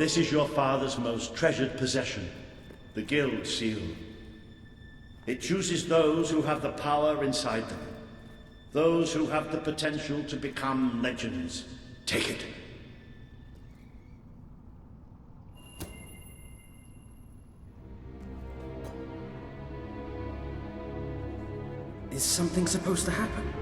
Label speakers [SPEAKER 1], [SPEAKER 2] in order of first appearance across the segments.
[SPEAKER 1] this is your father's most treasured possession, the Guild Seal. It chooses those who have the power inside them, those who have the potential to become legends. Take it.
[SPEAKER 2] Is something supposed to happen?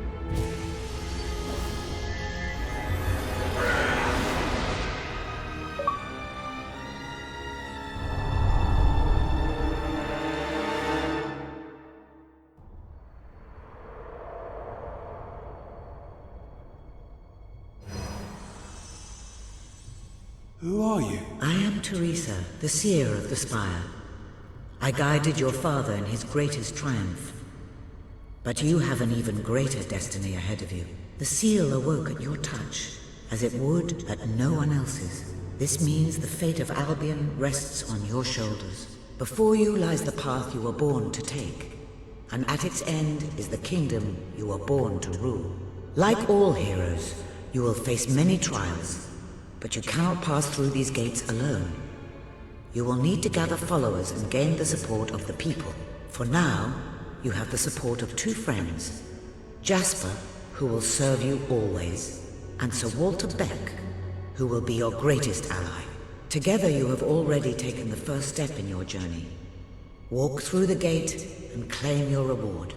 [SPEAKER 3] Who are you?
[SPEAKER 4] I am Teresa, the seer of the spire. I guided your father in his greatest triumph. But you have an even greater destiny ahead of you. The seal awoke at your touch, as it would at no one else's. This means the fate of Albion rests on your shoulders. Before you lies the path you were born to take, and at its end is the kingdom you were born to rule. Like all heroes, you will face many trials, but you cannot pass through these gates alone. You will need to gather followers and gain the support of the people. For now, you have the support of two friends, Jasper, who will serve you always, and Sir Walter Beck, who will be your greatest ally. Together you have already taken the first step in your journey. Walk through the gate and claim your reward.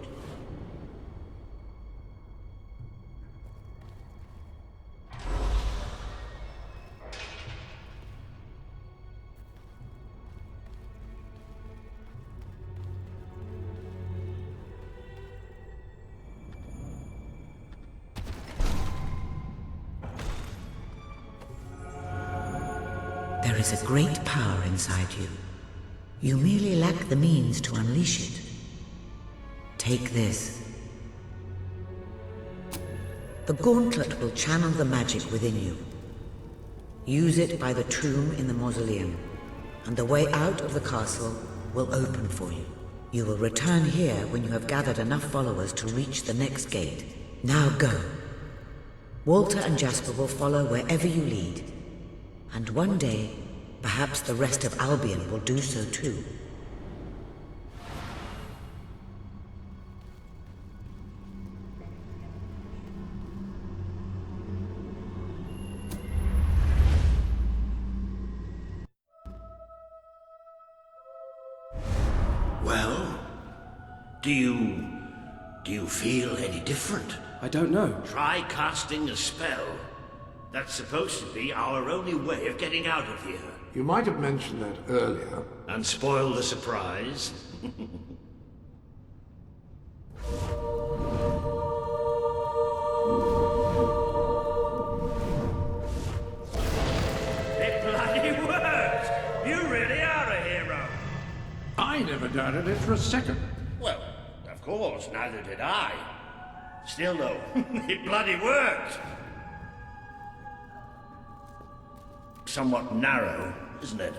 [SPEAKER 4] There is a great power inside you. You merely lack the means to unleash it. Take this. The gauntlet will channel the magic within you. Use it by the tomb in the mausoleum, and the way out of the castle will open for you. You will return here when you have gathered enough followers to reach the next gate. Now go. Walter and Jasper will follow wherever you lead. And one day, perhaps the rest of Albion will do so too.
[SPEAKER 1] Well, do you feel any different?
[SPEAKER 2] I don't know.
[SPEAKER 1] Try casting a spell. That's supposed to be our only way of getting out of here.
[SPEAKER 3] You might have mentioned that earlier.
[SPEAKER 1] And spoil the surprise. It bloody worked! You really are a hero.
[SPEAKER 3] I never doubted it for a second.
[SPEAKER 1] Well, of course, neither did I. Still though, it bloody worked! Somewhat narrow, isn't it?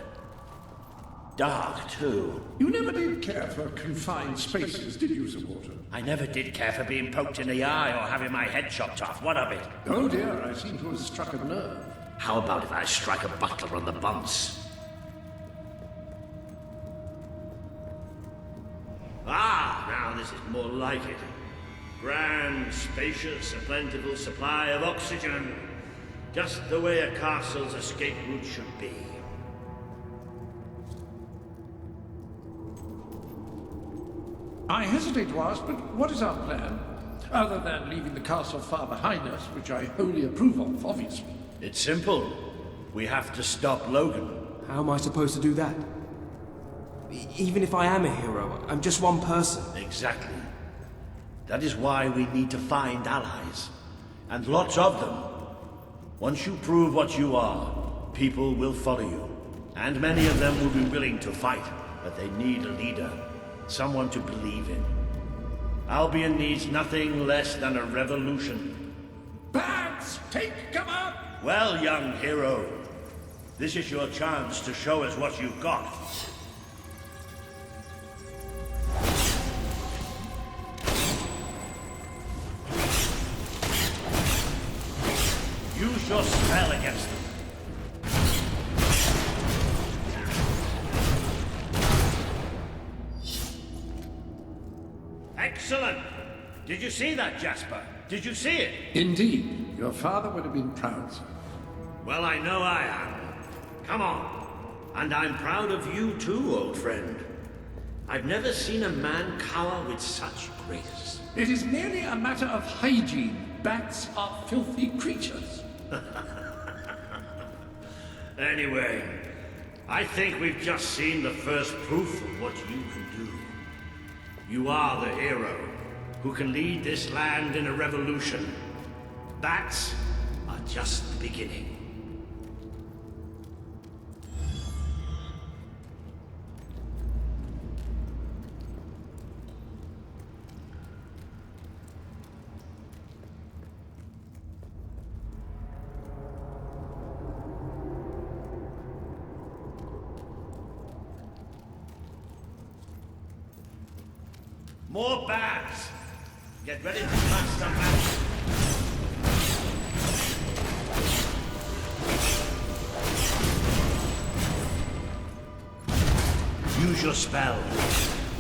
[SPEAKER 1] Dark, too.
[SPEAKER 3] You never did care for confined spaces, did you, Sir Walter?
[SPEAKER 1] I never did care for being poked in the eye or having my head chopped off. What of it?
[SPEAKER 3] Oh dear, I seem to have struck a nerve.
[SPEAKER 1] How about if I strike a butler on the bunce? Ah, now this is more like it. Grand, spacious, a plentiful supply of oxygen. Just the way a castle's escape route should be.
[SPEAKER 3] I hesitate to ask, but what is our plan? Other than leaving the castle far behind us, which I wholly approve of, obviously.
[SPEAKER 1] It's simple. We have to stop Logan.
[SPEAKER 2] How am I supposed to do that? Even if I am a hero, I'm just one person.
[SPEAKER 1] Exactly. That is why we need to find allies. And lots of them. Once you prove what you are, people will follow you. And many of them will be willing to fight, but they need a leader. Someone to believe in. Albion needs nothing less than a revolution.
[SPEAKER 3] Bats, take cover!
[SPEAKER 1] Well, young hero, this is your chance to show us what you've got. Use your spell against them. Did you see that, Jasper? Did you see it?
[SPEAKER 3] Indeed, your father would have been proud, sir.
[SPEAKER 1] Well, I know I am. Come on. And I'm proud of you too, old friend. I've never seen a man cower with such grace.
[SPEAKER 3] It is merely a matter of hygiene. Bats are filthy creatures.
[SPEAKER 1] Anyway, I think we've just seen the first proof of what you can do. You are the hero who can lead this land in a revolution. Bats are just the beginning. More bats! Get ready to smash some magic. Use your spell.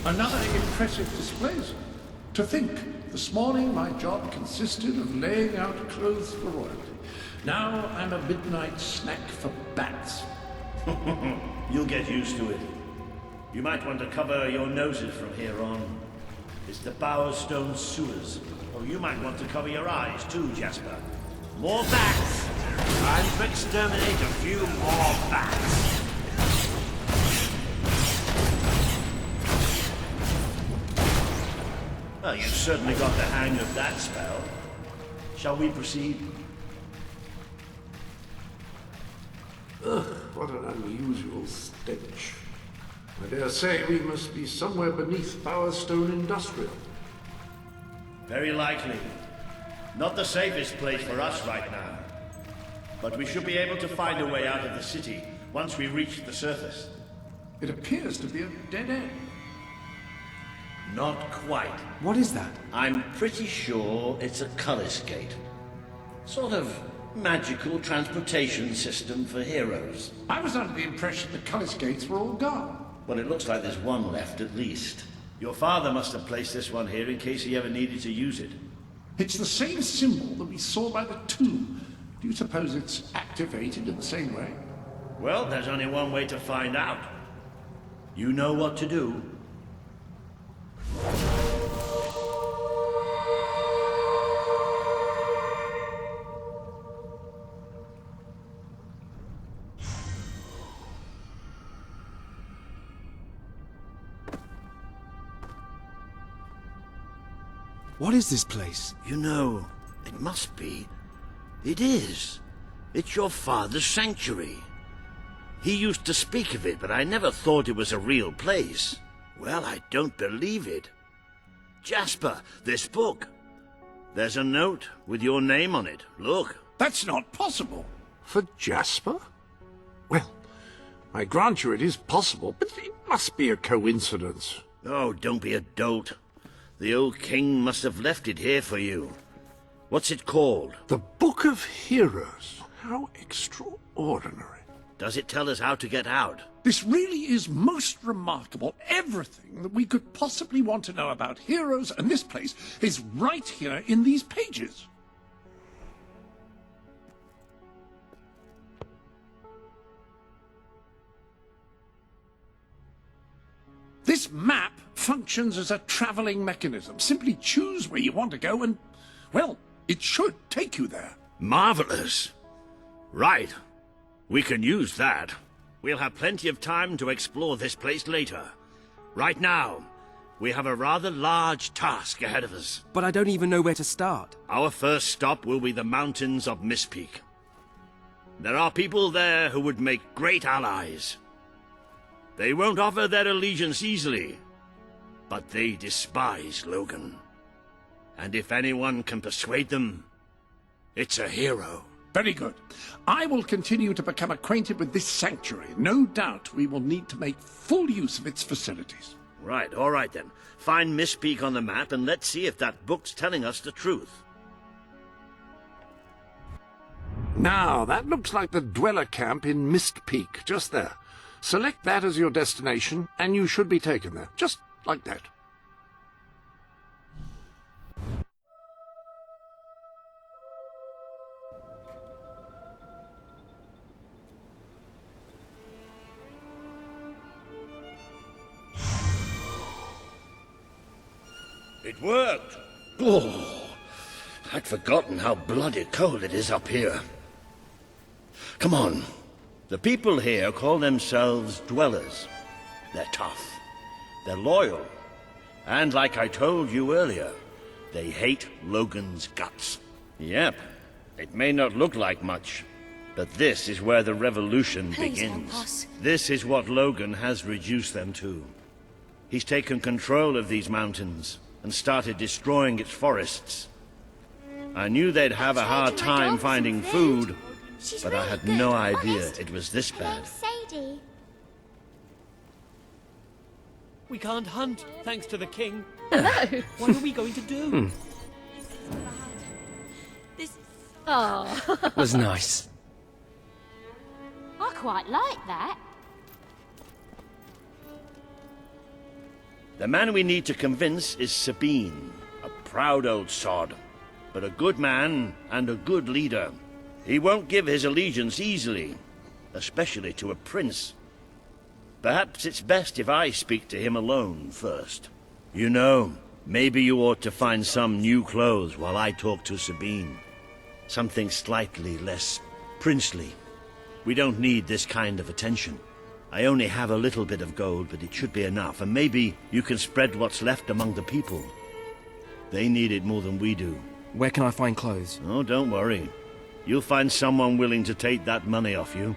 [SPEAKER 3] Another impressive display, sir. To think, this morning my job consisted of laying out clothes for royalty. Now I'm a midnight snack for bats.
[SPEAKER 1] You'll get used to it. You might want to cover your noses from here on. It's the Bowerstone sewers. Or you might want to cover your eyes too, Jasper. More bats! Time to exterminate a few more bats. Well, you've certainly got the hang of that spell. Shall we proceed?
[SPEAKER 5] Ugh, what an unusual stench. I dare say we must be somewhere beneath Bowerstone Industrial.
[SPEAKER 1] Very likely. Not the safest place for us right now. But we should be able to find a way out of the city once we reach the surface.
[SPEAKER 3] It appears to be a dead end.
[SPEAKER 1] Not quite.
[SPEAKER 2] What is that?
[SPEAKER 1] I'm pretty sure it's a Cullis Gate. Sort of magical transportation system for heroes.
[SPEAKER 3] I was under the impression the Cullis gates were all gone.
[SPEAKER 1] Well, it looks like there's one left at least. Your father must have placed this one here in case he ever needed to use it.
[SPEAKER 3] It's the same symbol that we saw by the tomb. Do you suppose it's activated in the same way?
[SPEAKER 1] Well, there's only one way to find out. You know what to do.
[SPEAKER 2] What is this place?
[SPEAKER 1] You know, it must be. It is. It's your father's sanctuary. He used to speak of it, but I never thought it was a real place. Well, I don't believe it. Jasper, this book. There's a note with your name on it. Look.
[SPEAKER 3] That's not possible.
[SPEAKER 5] For Jasper? Well, I grant you it is possible, but it must be a coincidence.
[SPEAKER 1] Oh, don't be a dolt. The old king must have left it here for you. What's it called?
[SPEAKER 5] The Book of Heroes. How extraordinary.
[SPEAKER 1] Does it tell us how to get out?
[SPEAKER 3] This really is most remarkable. Everything that we could possibly want to know about heroes and this place is right here in these pages. This map functions as a traveling mechanism. Simply choose where you want to go and, well, it should take you there.
[SPEAKER 1] Marvelous. Right. We can use that. We'll have plenty of time to explore this place later. Right now, we have a rather large task ahead of us.
[SPEAKER 2] But I don't even know where to start.
[SPEAKER 1] Our first stop will be the mountains of Mistpeak. There are people there who would make great allies. They won't offer their allegiance easily, but they despise Logan. And if anyone can persuade them, it's a hero.
[SPEAKER 3] Very good. I will continue to become acquainted with this sanctuary. No doubt we will need to make full use of its facilities.
[SPEAKER 1] Right, all right then. Find Mistpeak on the map and let's see if that book's telling us the truth.
[SPEAKER 5] Now, that looks like the dweller camp in Mist Peak, just there. Select that as your destination, and you should be taken there, just like that.
[SPEAKER 1] It worked! Oh, I'd forgotten how bloody cold it is up here. Come on. The people here call themselves dwellers. They're tough. They're loyal. And like I told you earlier, they hate Logan's guts. Yep. It may not look like much, but this is where the revolution begins. This is what Logan has reduced them to. He's taken control of these mountains and started destroying its forests. I knew they'd have a hard time finding food, but I had no idea it was this bad.
[SPEAKER 6] Sadie.
[SPEAKER 7] We can't hunt, thanks to the king. What are we going to do?
[SPEAKER 8] Oh.
[SPEAKER 2] Was nice.
[SPEAKER 6] I quite like that.
[SPEAKER 1] The man we need to convince is Sabine, a proud old sod, but a good man and a good leader. He won't give his allegiance easily, especially to a prince. Perhaps it's best if I speak to him alone first. You know, maybe you ought to find some new clothes while I talk to Sabine. Something slightly less princely. We don't need this kind of attention. I only have a little bit of gold, but it should be enough, and maybe you can spread what's left among the people. They need it more than we do.
[SPEAKER 2] Where can I find clothes?
[SPEAKER 1] Oh, don't worry. You'll find someone willing to take that money off you.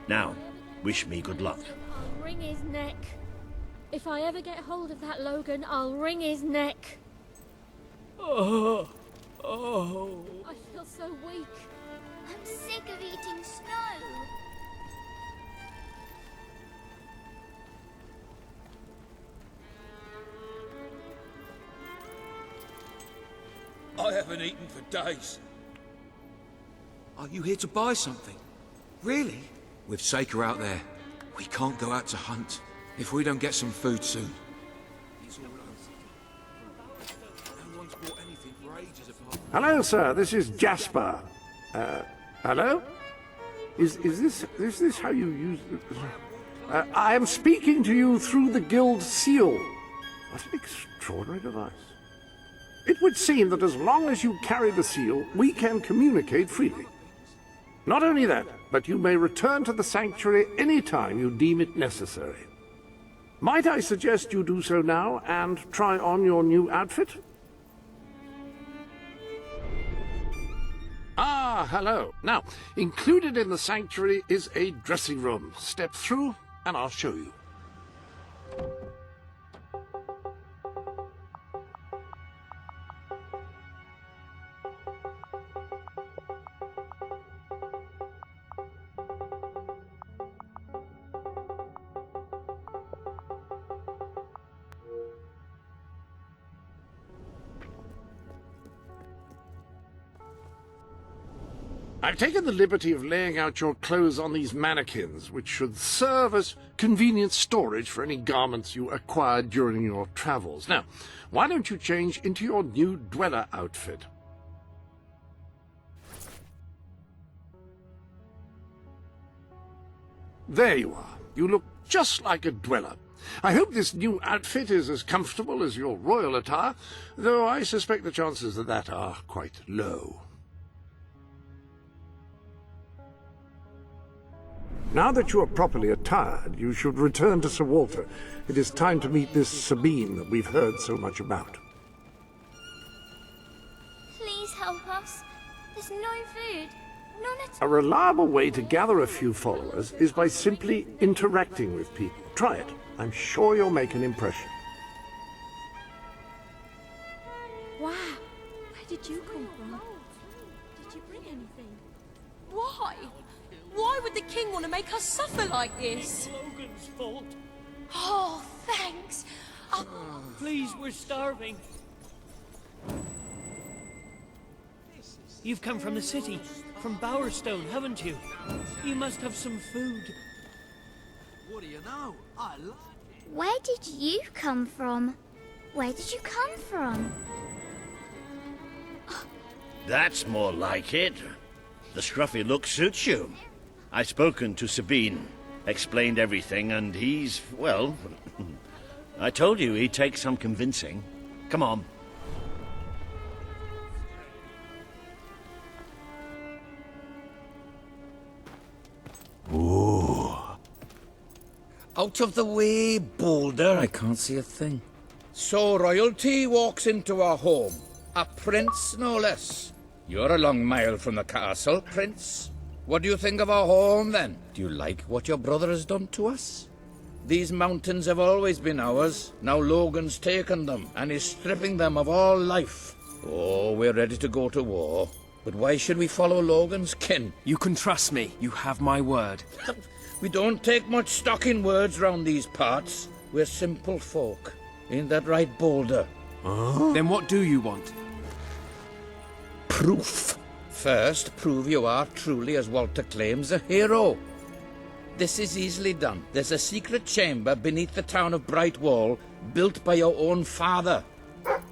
[SPEAKER 1] Now, wish me good luck.
[SPEAKER 8] I'll wring his neck. If I ever get hold of that Logan, I'll wring his neck.
[SPEAKER 7] Oh.
[SPEAKER 8] I feel so weak.
[SPEAKER 6] I'm sick of eating snow.
[SPEAKER 9] I haven't eaten for days.
[SPEAKER 10] Are you here to buy something? Really? With Saker out there, we can't go out to hunt if we don't get some food soon. No one's bought anything for ages apart.
[SPEAKER 5] Hello, sir. This is Jasper. Hello? Is this how you use it? I am speaking to you through the guild seal. What an extraordinary device. It would seem that as long as you carry the seal, we can communicate freely. Not only that, but you may return to the sanctuary any time you deem it necessary. Might I suggest you do so now and try on your new outfit? Ah, hello. Now, included in the sanctuary is a dressing room. Step through and I'll show you. I've taken the liberty of laying out your clothes on these mannequins, which should serve as convenient storage for any garments you acquired during your travels. Now, why don't you change into your new dweller outfit? There you are. You look just like a dweller. I hope this new outfit is as comfortable as your royal attire, though I suspect the chances of that are quite low. Now that you are properly attired, you should return to Sir Walter. It is time to meet this Sabine that we've heard so much about.
[SPEAKER 6] Please help us. There's no food. None at
[SPEAKER 5] A reliable way to gather a few followers is by simply interacting with people. Try it. I'm sure you'll make an impression.
[SPEAKER 8] Wow. Where did you come from? Did you bring anything? Why? Why would the king want to make us suffer like this?
[SPEAKER 7] Logan's fault.
[SPEAKER 8] Oh, thanks.
[SPEAKER 7] Please, we're starving. You've come from the city, from Bowerstone, haven't you? You must have some food.
[SPEAKER 10] What do you know? I like it.
[SPEAKER 6] Where did you come from? Where did you come from?
[SPEAKER 1] That's more like it. The scruffy look suits you. I've spoken to Sabine, explained everything, and he's, well, I told you he'd take some convincing. Come on,
[SPEAKER 9] Out of the way, Boulder. I can't see a thing. So royalty walks into our home. A prince, no less. You're a long mile from the castle, Prince. What do you think of our home, then? Do you like what your brother has done to us? These mountains have always been ours. Now Logan's taken them, and is stripping them of all life. Oh, we're ready to go to war. But why should we follow Logan's kin?
[SPEAKER 2] You can trust me. You have my word.
[SPEAKER 9] We don't take much stock in words round these parts. We're simple folk. Ain't that right, Boulder?
[SPEAKER 2] Then what do you want?
[SPEAKER 9] Proof. First, prove you are truly, as Walter claims, a hero. This is easily done. There's a secret chamber beneath the town of Brightwall, built by your own father.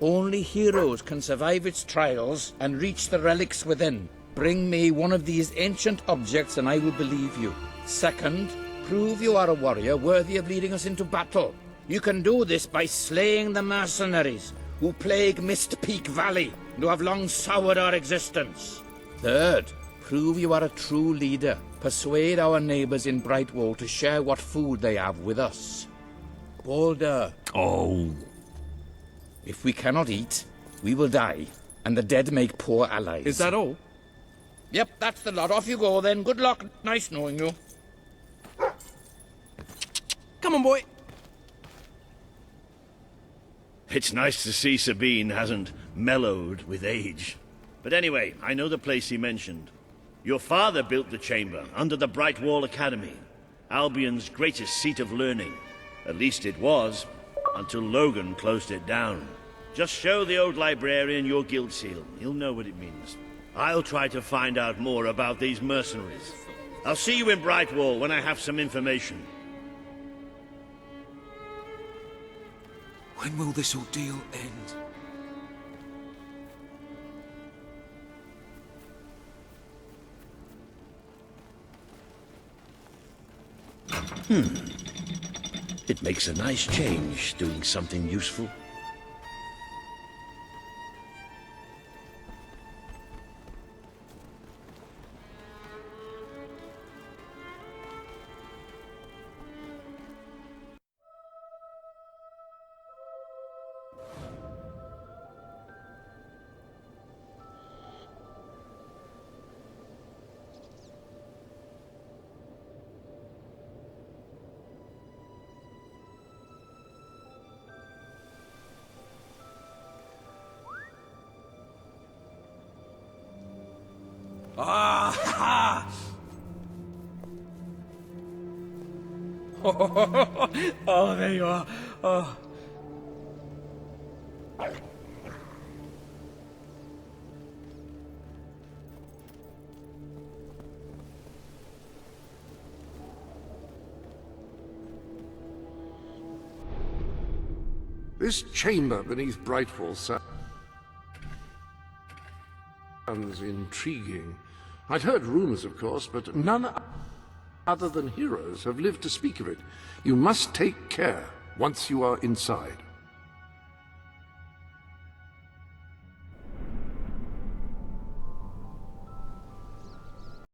[SPEAKER 9] Only heroes can survive its trials and reach the relics within. Bring me one of these ancient objects and I will believe you. Second, prove you are a warrior worthy of leading us into battle. You can do this by slaying the mercenaries who plague Mist Peak Valley and who have long soured our existence. Third, prove you are a true leader. Persuade our neighbors in Brightwall to share what food they have with us. Boulder.
[SPEAKER 5] Oh.
[SPEAKER 9] If we cannot eat, we will die, and the dead make poor allies.
[SPEAKER 2] Is that all?
[SPEAKER 9] Yep, that's the lot. Off you go then. Good luck. Nice knowing you.
[SPEAKER 2] Come on, boy.
[SPEAKER 1] It's nice to see Sabine hasn't mellowed with age. But anyway, I know the place he mentioned. Your father built the chamber under the Brightwall Academy, Albion's greatest seat of learning. At least it was, until Logan closed it down. Just show the old librarian your guild seal. He'll know what it means. I'll try to find out more about these mercenaries. I'll see you in Brightwall when I have some information.
[SPEAKER 10] When will this ordeal end?
[SPEAKER 1] It makes a nice change, doing something useful.
[SPEAKER 2] Oh, there you are. Oh.
[SPEAKER 5] This chamber beneath Brightwall sounds intriguing. I'd heard rumors, of course, but none other than heroes have lived to speak of it. You must take care once you are inside.